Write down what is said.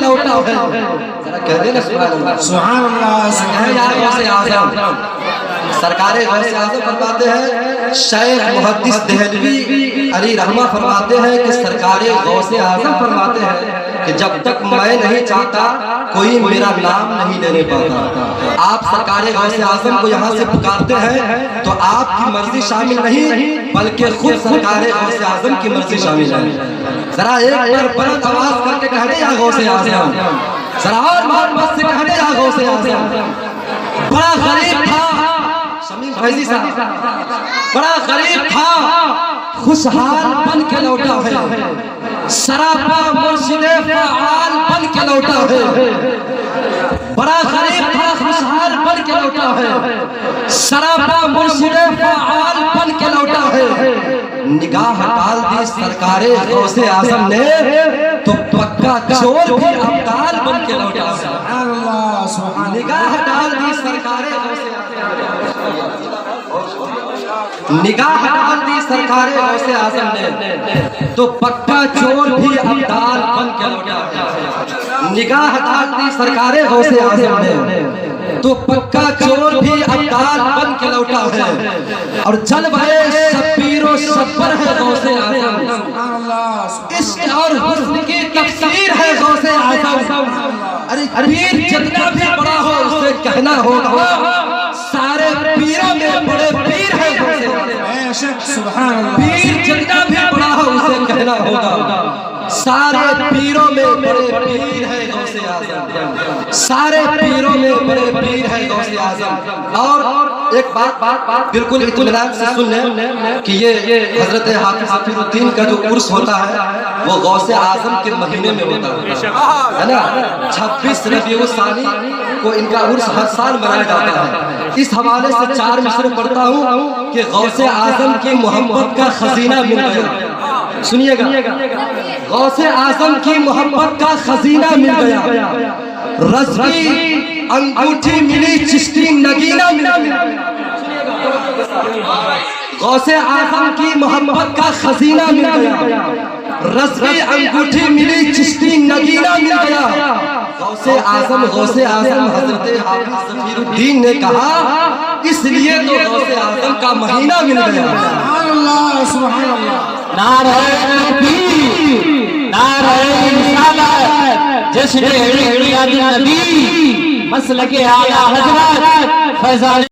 لوٹا ہے. ذرا کہہ دے نا سبحان اللہ. سبحان اللہ. یا غوث اعظم. سرکار غوث اعظم فرماتے ہیں، شیخ محدث دہلوی علی رحمہ فرماتے ہیں کہ سرکار غوث اعظم فرماتے ہیں کہ جب تک میں نہیں چاہتا کوئی میرا نام نہیں لینے پاتا. آپ سرکار غوث اعظم کو یہاں سے پکارتے ہیں تو آپ کی مرضی شامل نہیں بلکہ خود سرکار غوث اعظم کی مرضی شامل ہے. ذرا ایک بار بلند آواز کر کے کہہ دے یا غوث اعظم. ذرا اور محبت سے کہہ دے یا غوث اعظم. بڑا غریب تھا شمیم فیضی صاحب، بڑا غریب تھا خوشحال بن کے لوٹا ہے. سراپا مرشد فعال بن کے لوٹا ہے. بڑا غریب تھا خوشحال بن کے لوٹا ہے. سراپا مرشد فعال بن کے لوٹا ہے. نگاہ ڈال دی سرکار غوث اعظم نے تو پکا چور بھی ابدال بن کے لوٹا ہے. سبحان اللہ. سبحان اللہ. نگاہ ڈال دی سرکار غوث نگاہ ڈال دی سرکار غوث اعظم نے تو پکا چور بھی ابدال بن کے لوٹا ہے. نگاہ ڈال دی سرکار غوث اعظم نے تو پکا چور بھی ابدال بن کے لوٹا ہے. اور جلوہ شبیر و شبر ہے غوث اعظم. سبحان اللہ. عشق اور حسن کی تفسیر ہے غوث اعظم. ارے پیر جتنا بھی بڑا ہو اسے کہنا ہوگا سارے پیروں میں بڑے پیر ہے غوث اعظم. سبحان اللہ. پیر جتنا بھی بڑا ہو اسے کہنا ہوگا سارے پیروں میں بڑے پیر ہے غوث اعظم. سارے پیروں میں بڑے پیر ہے غوث اعظم. اور ایک بات بالکل اطمینان سے سن لیں کہ یہ حضرت حافظ الدین کا جو عرس ہوتا ہے وہ غوث اعظم کے مہینے میں ہوتا ہے نا. 26 ربیع الثانی کو ان کا عرس ہر سال منایا جاتا ہے. اس حوالے سے 4 مصرع پڑھتا ہوں کہ غوث اعظم کی محبت کا خزینہ مل گیا. سنیے گا، غوث اعظم کی محبت کا خزینہ مل گیا. رضوی انگوٹھی ملی چشتی نگینہ مل گیا. غوث اعظم کی محبت کا خزینہ مل گیا. رضوی انگوٹھی ملی چشتی نگینہ مل گیا. غوث اعظم حضرت حافظ ظفیر الدین نے کہا اس لیے تو غوث اعظم کا مہینہ مل گیا. سبحان اللہ. سبحان اللہ. نعرہ تکبیر، نعرہ رسالت، جشن میلاد النبی، مسلک اعلیٰ حضرت فیضان